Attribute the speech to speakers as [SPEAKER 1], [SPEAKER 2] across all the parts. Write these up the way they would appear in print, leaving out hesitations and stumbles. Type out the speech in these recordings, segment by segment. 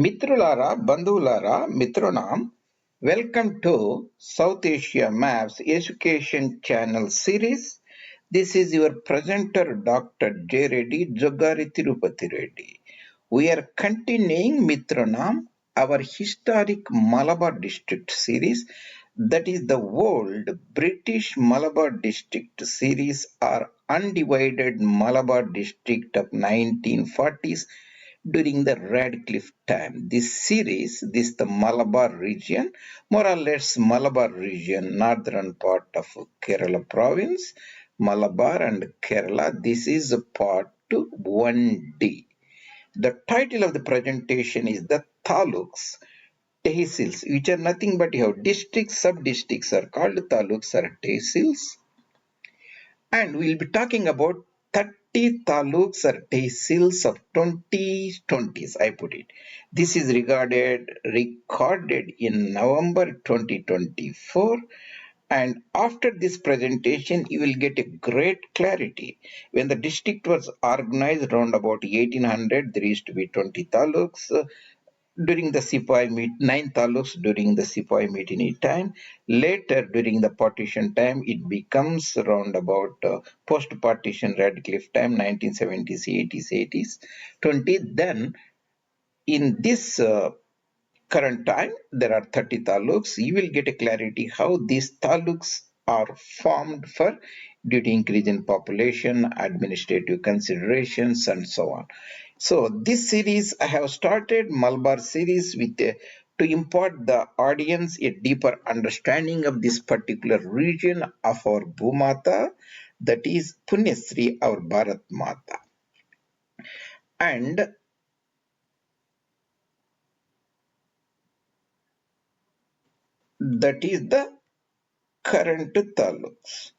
[SPEAKER 1] మిత్రులారా, బంధువులారా, మిత్రునాం, welcome to South Asia Maps Education Channel series. This is your presenter Dr. J. Reddy, Jogari Tirupati Reddy. We are continuing Mitronam, our historic Malabar district series, that is the old British Malabar district series or undivided Malabar district of 1940s during the Radcliffe time. This series, the Malabar region, more or less Malabar region, northern part of Kerala province, Malabar and Kerala. This is part 1D. The title of the presentation is the Taluks Tehsils, which are nothing but you have districts, sub-districts are called Taluks or Tehsils. And we'll be talking about 30 Taluks or Tehsils of 2020s, I put it. This is recorded in November 2024. And after this presentation, you will get a great clarity. When the district was organized around about 1800, there used to be 20 taluks. During the Sepoy 9 taluks during the Sepoy mutiny time. Later, during the partition time, it becomes around about post-partition Radcliffe time, 1970s, 80s, 20. Then, in this current time, there are 30 taluks. You will get a clarity how these taluks are formed for due to increase in population, administrative considerations, and so on. So this series, I have started Malabar series with to impart the audience a deeper understanding of this particular region of our Bhumata, that is Punyasri, our Bharat Mata. And that is the current taluks.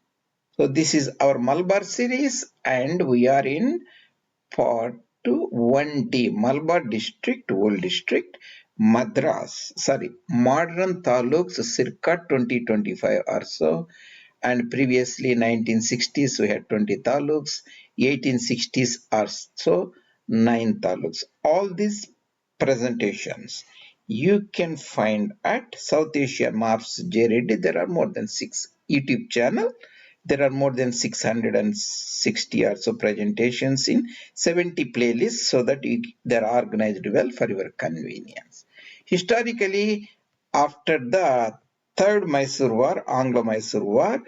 [SPEAKER 1] So this is our Malabar series and we are in part 1D, Malabar district, old district, Madras, Modern Taluks, circa 2025 or so. And previously 1960s we had 20 taluks, 1860s or so 9 taluks. All these presentations you can find at South Asia Maps J. Reddy. There are more than 6 YouTube channel. There are more than 660 or so presentations in 70 playlists so that they are organized well for your convenience. Historically, after the Third Mysore War, Anglo-Mysore War,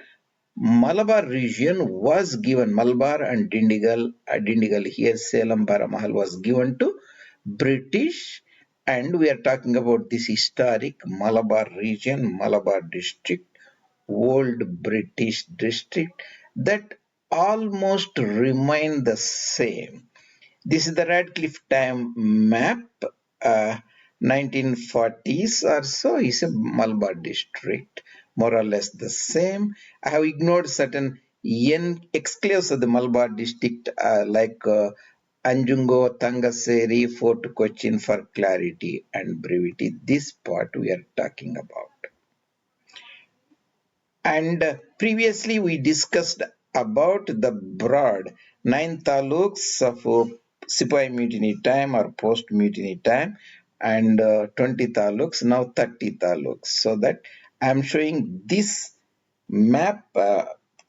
[SPEAKER 1] Malabar region was given, Malabar and Dindigal here, Salem, Baramahal was given to British, and we are talking about this historic Malabar region, Malabar district, old British district that almost remain the same. This is the Radcliffe time map, 1940s or so is a Malabar district, more or less the same. I have ignored certain exclaves of the Malabar district like Anjungo, Thamarassery, Fort Cochin for clarity and brevity. This part we are talking about. And previously we discussed about the broad 9 taluks of Sepoy mutiny time or post mutiny time and 20 taluks, now 30 taluks. So that I am showing this map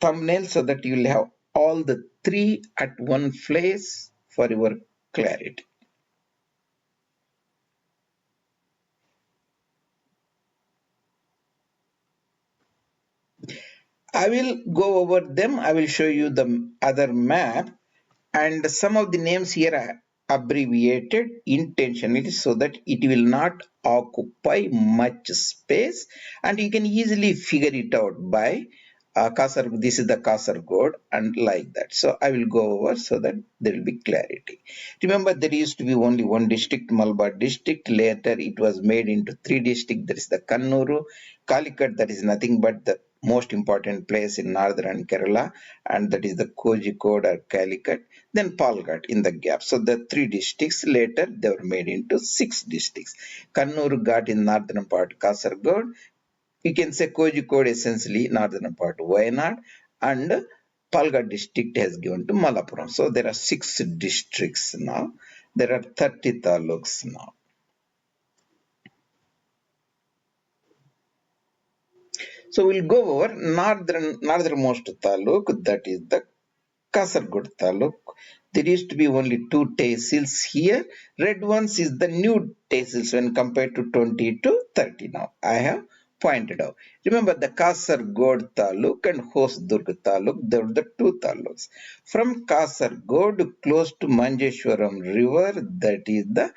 [SPEAKER 1] thumbnail so that you will have all the 3 at one place for your clarity. I will go over them. I will show you the other map and some of the names here are abbreviated intentionally so that it will not occupy much space and you can easily figure it out by this is the Kasaragod and like that. So I will go over so that there will be clarity. Remember there used to be only one district, Malabar district. Later it was made into 3 districts. There is the Kannuru, Calicut, that is nothing but the most important place in northern Kerala, and that is the Kozhikode or Calicut, then Palakkad in the gap. So the 3 districts, later they were made into 6 districts. Kannur Ghat in northern part Kasaragod, you can say Kozhikode essentially northern part Wayanad, and Palakkad district has given to Malappuram. So there are 6 districts now. There are 30 taluks now. So we'll go over northernmost taluk, that is the Kasaragod Taluk. There used to be only 2 tehsils here. Red ones is the new tehsils when compared to 20 to 30 now. I have pointed out. Remember the Kasaragod Taluk and Hosdurg Taluk, they were the 2 taluks. From Kasaragod close to Manjeshwaram river, that is the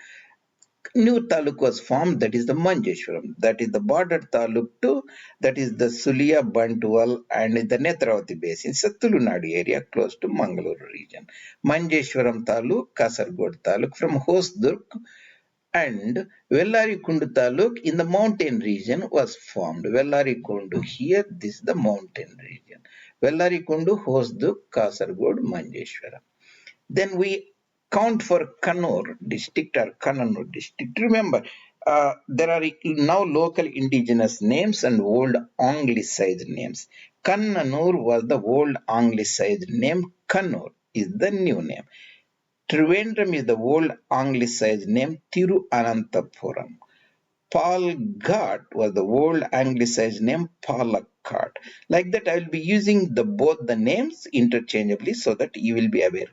[SPEAKER 1] new taluk was formed, that is the Manjeshwaram, that is the border taluk to, that is the Sulia, Bantual and the Netravati basin. It's a Tulunadu area close to Mangalore region. Manjeshwaram taluk, Kasaragod taluk from Hosdurg and Vellarikundu taluk in the mountain region was formed. Vellarikundu here, this is the mountain region. Vellarikundu, Hosdurg, Kasaragod, Manjeshwaram. Then we count for Kannur district or Kannur district. Remember, there are now local indigenous names and old Anglicized names. Kannur was the old Anglicized name. Kannur is the new name. Trivandrum is the old Anglicized name. Thiruvananthapuram. Palakkad was the old Anglicized name. Palakkad. Like that, I will be using both the names interchangeably so that you will be aware.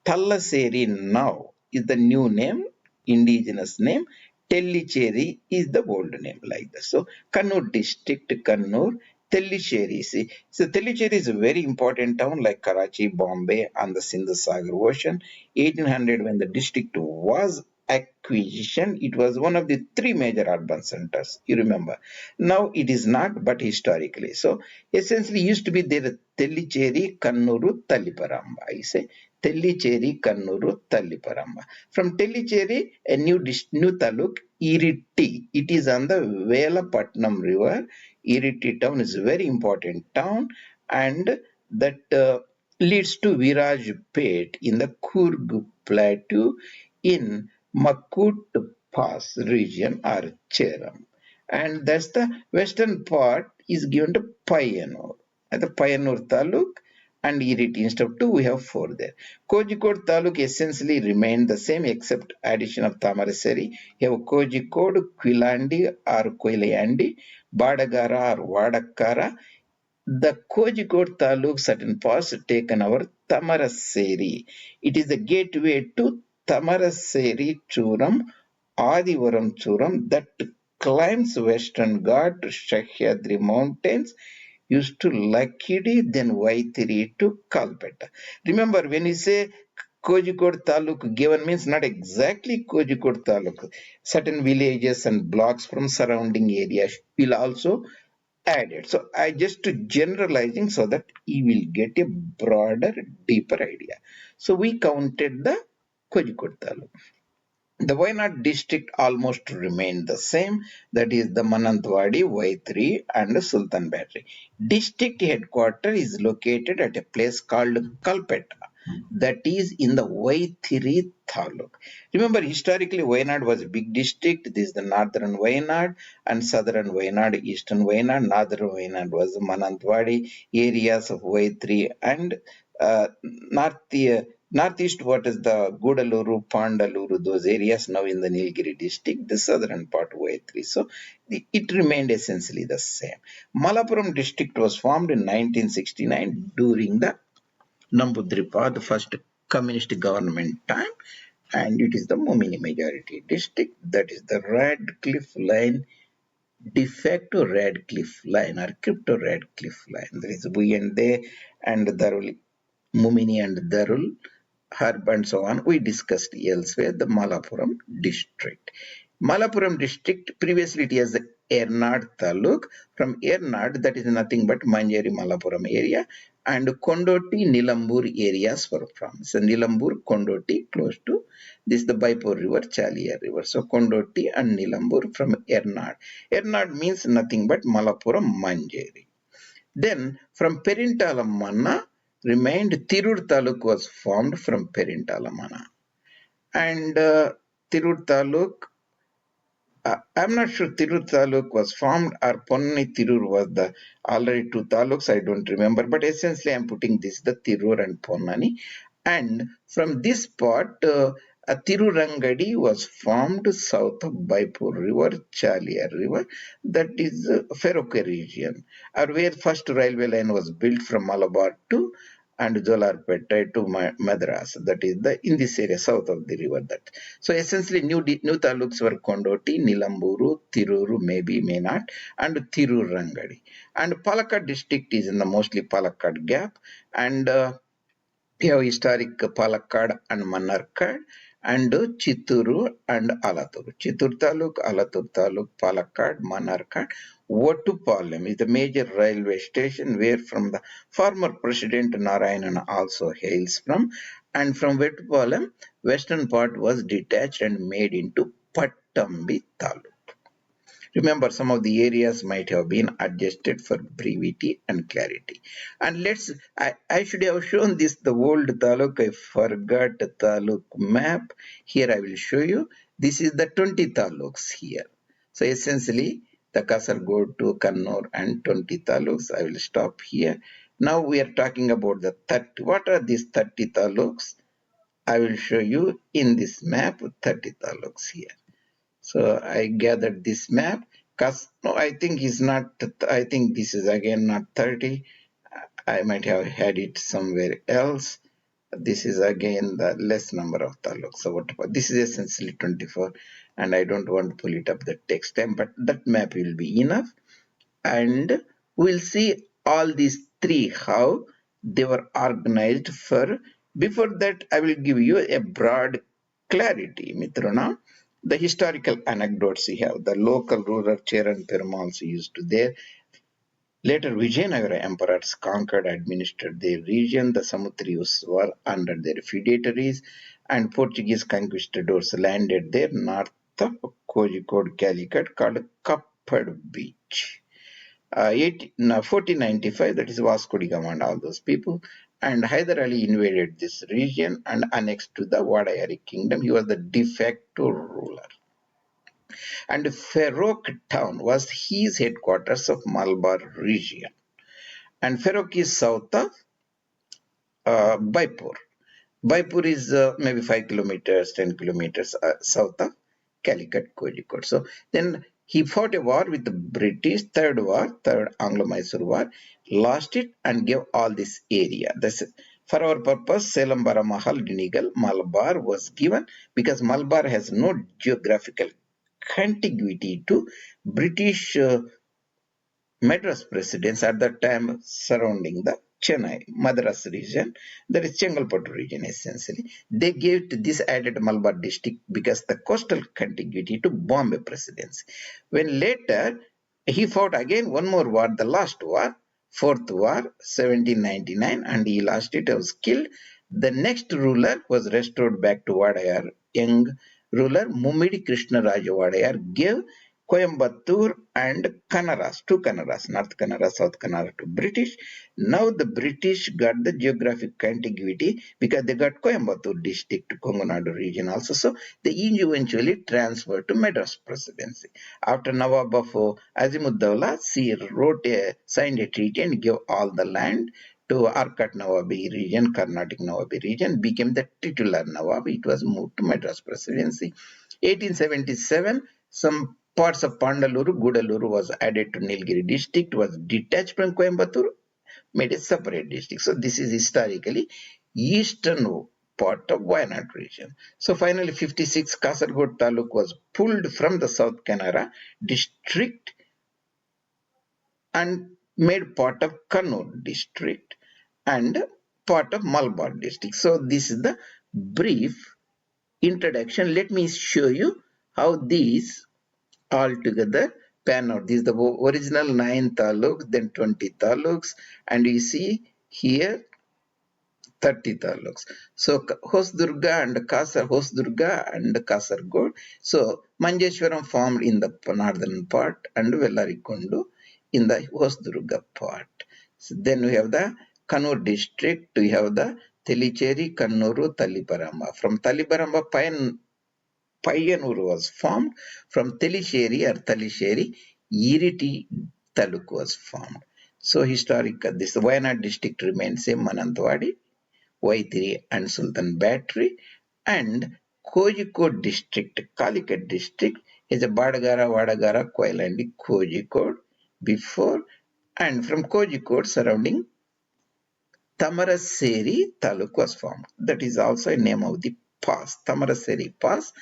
[SPEAKER 1] Thamarassery now is the new name, indigenous name. Tellicherry is the old name, like that. So, Kannur district, Kannur, Tellicherry. See, so Tellicherry is a very important town like Karachi, Bombay, and the Sindh Sagar Ocean. 1800, when the district was acquisition, it was one of the 3 major urban centers. You remember. Now it is not, but historically. So, essentially used to be there Tellicherry, Kannuru, Talliparamba. I say Tellicherry, Kannuru, Talliparamba. From Tellicherry, a new taluk, Iritty. It is on the Velapatnam river. Iritty town is a very important town, and that leads to Virajpet in the Coorg Plateau in Makut Pass region or Cheram. And that's the western part is given to Payanur. At the Payanur Taluk and Iritty. Instead of 2, we have 4 there. Kozhikode Taluk essentially remained the same except addition of Thamarassery. You have Kozhikode, Quilandi or Koilayandi, Badagara or Vadakara. The Kozhikode Taluk certain parts taken over Thamarassery. It is the gateway to Thamarassery Churam, Adivaram Churam that climbs Western Ghat, Sahyadri mountains, used to Lakidi, then Vythiri to Kalpetta. Remember, when you say Kozhikode Taluk given means not exactly Kozhikode Taluk. Certain villages and blocks from surrounding areas will also added. So I just generalizing so that you will get a broader, deeper idea. So we counted the Kozhikode Taluk. The Wayanad district almost remained the same, that is the Manantwadi, Vythiri and Sulthan Bathery. District headquarters is located at a place called Kalpetta, that is in the Vythiri Taluk. Remember, historically Wayanad was a big district. This is the northern Wayanad and southern Wayanad, eastern Wayanad. Northern Wayanad was the Manantwadi areas of Vythiri and northeast, what is the Gudaluru, Pandaluru, those areas now in the Nilgiri district, the southern part of Vythiri. So it remained essentially the same. Malappuram district was formed in 1969 during the Nambudripa, the first communist government time, and it is the Momini majority district, that is the Radcliffe line, de facto Radcliffe line or crypto Radcliffe line. There is we and they and Darul, Mumini and Darul, Harb and so on. We discussed elsewhere the Malappuram district. Malappuram district, previously it was the Ernad Taluk. From Ernad, that is nothing but Manjari Malappuram area, and Kondotty, Nilambur areas were from. So Nilambur, Kondotty, close to this the Baipur river, Chaliya river. So Kondotty and Nilambur from Ernad. Ernad means nothing but Malappuram Manjari. Then from Perintalamana remained Tirur Taluk was formed from Perintalamana. And Tirur Taluk, I'm not sure Tirur Taluk was formed or Ponnani Tirur was the already 2 taluks, I don't remember, but essentially I'm putting this the Tirur and Ponnani. And from this part, Tirurangadi was formed south of Baipur River, Chaliar River, that is Feroke region, or where first railway line was built from Malabar to and Jolarpet to Madras, that is in this area south of the river. That so essentially new taluks were Kondotty, Nilambur, Tirur, maybe may not, and Tirurangadi, and Palakkad district is in the mostly Palakkad gap, and we have historic Palakkad and Manarkad and Chittur and Alathur. Chittur Taluk, Alathur Taluk, Palakkad, Manarkad. Vattupalayam is the major railway station where from the former President Narayanan also hails from, and from Vattupalayam, western part was detached and made into Pattambi Taluk. Remember, some of the areas might have been adjusted for brevity and clarity. And I should have shown this, the old Taluk. I forgot the Taluk map. Here I will show you. This is the 20 Taluks here. So essentially, the Kasaragod to Kannur and 20 Taluks. I will stop here. Now we are talking about the 30. What are these 30 Taluks? I will show you in this map 30 Taluks here. So I gathered this map. No, I think it's not. I think this is again not 30. I might have had it somewhere else. This is again the less number of taluks. So what about this is essentially 24, and I don't want to pull it up the text time, but that map will be enough. And we'll see all these three how they were organized for. Before that, I will give you a broad clarity, Mitrona. The historical anecdotes you have, the local ruler Chera Perumals used to there. Later, Vijayanagara emperors conquered, administered their region. The Samutris were under their feudatories, and Portuguese conquistadors landed there north of Kozhikode, Calicut, called Kappad Beach. 1495, that is Vasco da Gama and all those people, and Hyder Ali invaded this region and annexed to the Vadayari kingdom. He was the de facto ruler. And Feroke town was his headquarters of Malabar region. And Feroke is south of Baipur. Baipur is maybe 5 kilometers, 10 kilometers south of Calicut, Kozhikode. So then he fought a war with the British, third Anglo-Mysore war, lost it and gave all this area. For our purpose, Salem, Baramahal, Dinigal, Malabar was given because Malabar has no geographical contiguity to British Madras presidents at that time surrounding the Chennai, Madras region, that is Chengalpattu region essentially. They gave to this added Malabar district because the coastal contiguity to Bombay presidency. When later he fought again one more war, the last war, fourth war, 1799, and he lost it, was killed. The next ruler was restored back to Wadayar. Young ruler Mummidi Krishna Raja Wadayar gave Coimbatore and Canaras, two Canaras, North Canara, South Canara to British. Now the British got the geographic contiguity because they got Coimbatore district, Kongonadu region also. So they eventually transferred to Madras presidency. After Nawab of Azimuddaulah, signed a treaty and gave all the land to Arcot Nawabi region, Carnatic Nawabi region, became the titular Nawab. It was moved to Madras presidency. 1877, some parts of Pandaluru, Gudaluru was added to Nilgiri district, was detached from Coimbatore, made a separate district. So this is historically eastern part of Wayanad region. So finally 56 Kasaragod Taluk was pulled from the South Canara district and made part of Kannur district and part of Malabar district. So this is the brief introduction. Let me show you how these all together pan out. This is the original 9 taluks, then 20 taluks, and you see here 30 taluks. So Hosdurga and Kasaragod. So Manjeshwaram formed in the northern part and Vellarikondu in the Hosdurga part. So then we have the Kannur district, we have the Telicheri, Kannuru, Taliparamba. From Taliparamba, Payanur was formed. From Telisheri or Talisheri, Iritty Taluk was formed. So historical, this Wayanad district remains same, Manantwadi, Vythiri and Sulthan Bathery, and Kozhikode District, Calicut District is a Badagara, Vadagara, Koilandi, Kozhikode before, and from Kozhikode surrounding Thamarassery Taluk was formed. That is also a name of the pass. Thamarassery Pass,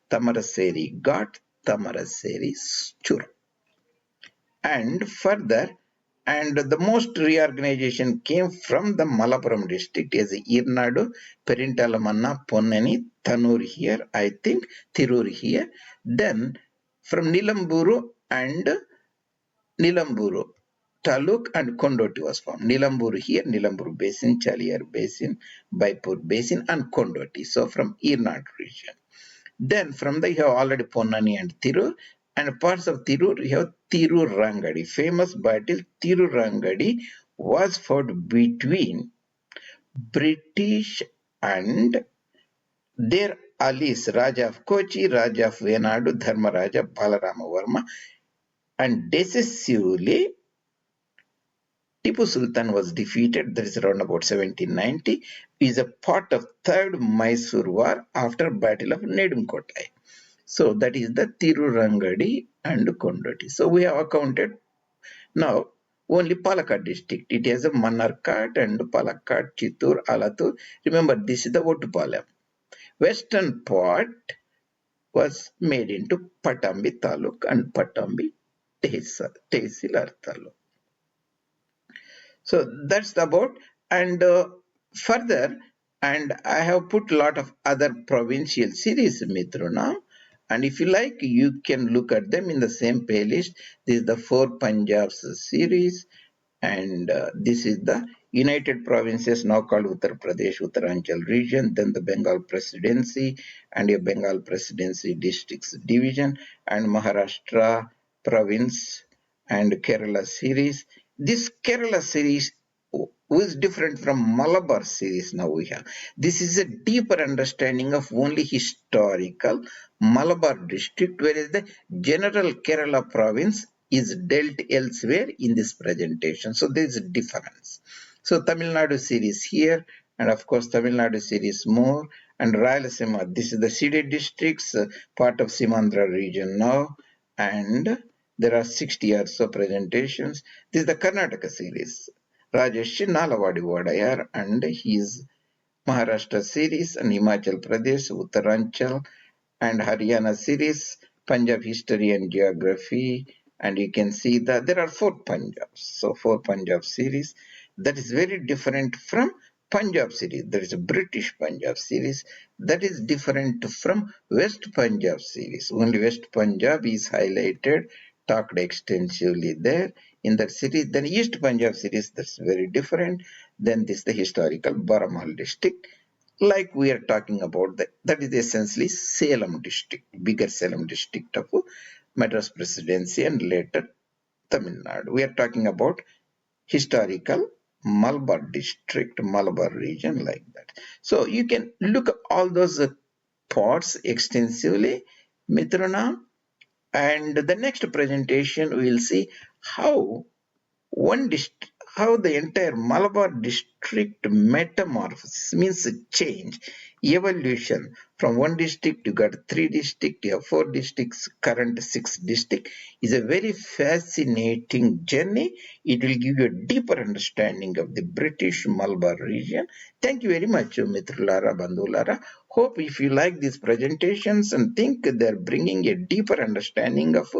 [SPEAKER 1] Thamarassery Ghat, Thamarassery Chur. And further, and the most reorganization came from the Malappuram district as Ernad, Perintalamanna, Ponnani, Thanur here, I think, Tirur here. Then from Nilambur and Nilambur, Taluk and Kondotty was formed. Nilambur here, Nilambur Basin, Chaliyar Basin, Baipur Basin and Kondotty. So from Ernad region. Then from there you have already Ponnani and Tirur, and parts of Tirur you have Tirurangadi. Famous battle Tirurangadi was fought between British and their allies Raja of Kochi, Raja of Wayanad, Dharmaraja Balarama Varma, and decisively Tipu Sultan was defeated. That is around about 1790. Is a part of Third Mysore War after Battle of Nedumkottai. So that is the Tirurangadi and Kondotty. So we have accounted now only Palakkad district. It has a Manarkat and Palakkad, Chittur, Alathur. Remember, this is the Ottupalayam. Western part was made into Pattambi Taluk and Pattambi Tehsil Taluk. So that's about, and further, and I have put a lot of other provincial series, Mitrona. And if you like, you can look at them in the same playlist. This is the 4 Punjabs series, and this is the United Provinces, now called Uttar Pradesh, Uttaranchal region, then the Bengal Presidency, and a Bengal Presidency Districts Division, and Maharashtra Province, and Kerala series. This Kerala series is different from Malabar series now we have. This is a deeper understanding of only historical Malabar district, whereas the general Kerala province is dealt elsewhere in this presentation. So there is a difference. So Tamil Nadu series here, and of course Tamil Nadu series more, and Rayalaseema, this is the city districts, part of Simandra region now, and there are 60 or so presentations. This is the Karnataka series. Rajesh Nalawadi Wadayar and his Maharashtra series, and Himachal Pradesh, Uttaranchal, and Haryana series, Punjab history and geography, and you can see that there are 4 Punjabs. So 4 Punjab series, that is very different from Punjab series. There is a British Punjab series that is different from West Punjab series. Only West Punjab is highlighted, talked extensively there in that series. Then East Punjab series, that's very different. Then this the historical Baramal district, like we are talking about, that is essentially Salem district, bigger Salem district of Madras Presidency and later Tamil Nadu. We are talking about historical Malabar district, Malabar region, like that. So you can look at all those parts extensively, Mitrana, and the next presentation we will see how how the entire Malabar district metamorphosis means change, evolution. From one district you got 3 districts, you have 4 districts, current 6 districts, is a very fascinating journey. It will give you a deeper understanding of the British Malabar region. Thank you very much, Mitrulara, Bandhulara. Hope if you like these presentations and think they're bringing a deeper understanding of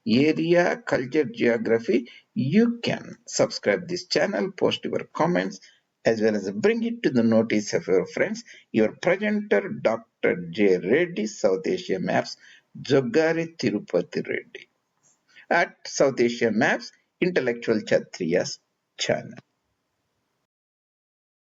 [SPEAKER 1] area, culture, geography, you can subscribe this channel, post your comments, as well as bring it to the notice of your friends. Your presenter, Dr. J. Reddy, South Asia Maps, Joggari Tirupati Reddy, at South Asia Maps, Intellectual Kshatriyas channel.